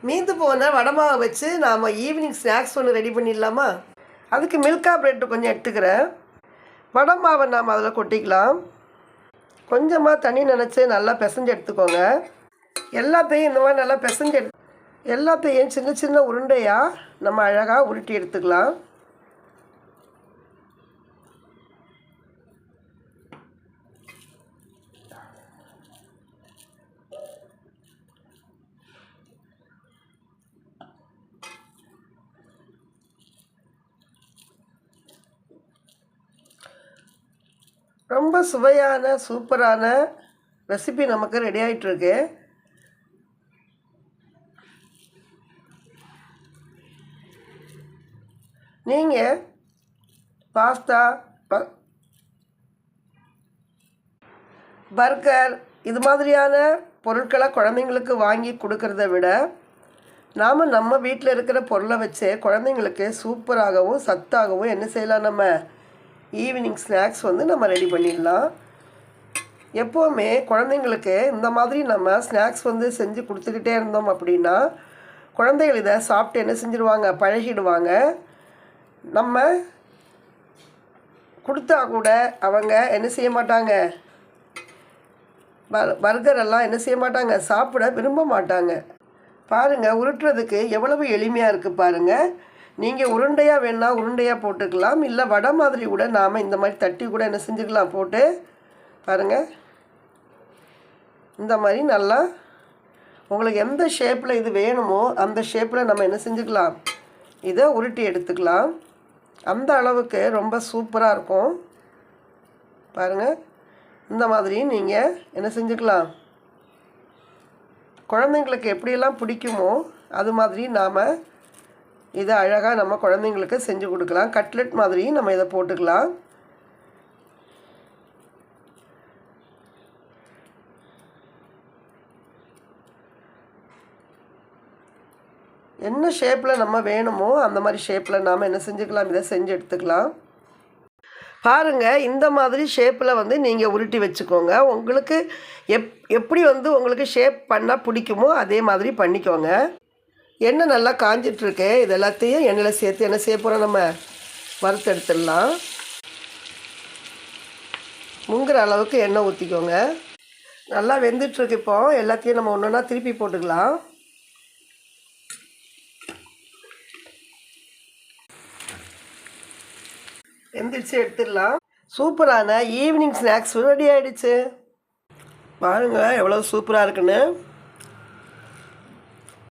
மீந்து போன வடை மாவை வச்சு நாம் ஈவினிங் ஸ்நாக்ஸ் ஒன்று ரெடி பண்ணிடலாமா? அதுக்கு மில்கா பிரெட்டு கொஞ்சம் எடுத்துக்கிறேன். வடை மாவை நாம் அதில் கொட்டிக்கலாம். கொஞ்சமாக தண்ணி நினச்சி நல்லா பிசைஞ்சு எடுத்துக்கோங்க. எல்லாத்தையும் இந்த மாதிரி நல்லா பிசைஞ்சு எல்லாத்தையும் சின்ன சின்ன உருண்டையாக நம்ம அழகாக உருட்டி எடுத்துக்கலாம். ரொம்ப சுவையான சூப்பரான ரெசிபி நமக்கு ரெடி ஆகிட்டுருக்கு. நீங்கள் பாஸ்தா, பர்கர் இது மாதிரியான பொருட்களை குழந்தைங்களுக்கு வாங்கி கொடுக்கறத விட நாம் நம்ம வீட்டில் இருக்கிற பொருளை வச்சு குழந்தைங்களுக்கு சூப்பராகவும் சத்தாகவும் என்ன செய்யலாம், நம்ம ஈவினிங் ஸ்நாக்ஸ் நம்ம ரெடி பண்ணிடலாம். எப்போவுமே குழந்தைங்களுக்கு இந்த மாதிரி நம்ம ஸ்நாக்ஸ் செஞ்சு கொடுத்துக்கிட்டே இருந்தோம் அப்படின்னா குழந்தைகள் இதை சாப்பிட்டு என்ன செஞ்சுருவாங்க, பழகிடுவாங்க. நம்ம கொடுத்தா கூட அவங்க என்ன செய்ய மாட்டாங்க, பர்கர் எல்லாம் என்ன செய்ய மாட்டாங்க, சாப்பிட விரும்ப மாட்டாங்க. பாருங்கள், உருட்டுறதுக்கு எவ்வளவு எளிமையாக இருக்குது பாருங்கள். நீங்கள் உருண்டையாக வேணால் உருண்டையாக போட்டுக்கலாம், இல்லை வடை மாதிரி கூட நாம் இந்த மாதிரி தட்டி கூட என்ன செஞ்சுக்கலாம், போட்டு பாருங்கள். இந்த மாதிரி நல்லா உங்களுக்கு எந்த ஷேப்பில் இது வேணுமோ அந்த ஷேப்பில் நம்ம என்ன செஞ்சுக்கலாம், இதை உருட்டி எடுத்துக்கலாம். அந்த அளவுக்கு ரொம்ப சூப்பராக இருக்கும் பாருங்கள். இந்த மாதிரி நீங்கள் என்ன செஞ்சுக்கலாம், குழந்தைங்களுக்கு எப்படியெல்லாம் பிடிக்குமோ அது மாதிரி நாம் இதை அழகாக நம்ம குழந்தைங்களுக்கு செஞ்சு கொடுக்கலாம். கட்லெட் மாதிரி நம்ம இதை போட்டுக்கலாம். என்ன ஷேப்பில் நம்ம வேணுமோ அந்த மாதிரி ஷேப்பில் நாம் என்ன செஞ்சுக்கலாம், இதை செஞ்சு எடுத்துக்கலாம். பாருங்கள், இந்த மாதிரி ஷேப்பில் நீங்கள் உருட்டி வச்சுக்கோங்க. உங்களுக்கு எப்படி உங்களுக்கு ஷேப் பண்ணால் பிடிக்குமோ அதே மாதிரி பண்ணிக்கோங்க. எண்ணெய் நல்லா காஞ்சிட்ருக்கு. இது எல்லாத்தையும் எண்ணெயில் சேர்த்து என்ன செய்ய போகிறோம், நம்ம வறுத்து எடுத்துடலாம். முங்குற அளவுக்கு எண்ணெய் ஊற்றிக்கோங்க. நல்லா வெந்துட்டுருக்கு. இப்போ எல்லாத்தையும் நம்ம ஒன்று ஒன்றா திருப்பி போட்டுக்கலாம். வெந்துடுச்சு, எடுத்துடலாம். சூப்பரான ஈவினிங் ஸ்நாக்ஸ் ரெடி ஆகிடுச்சு. பாருங்கள் எவ்வளோ சூப்பராக இருக்குன்னு.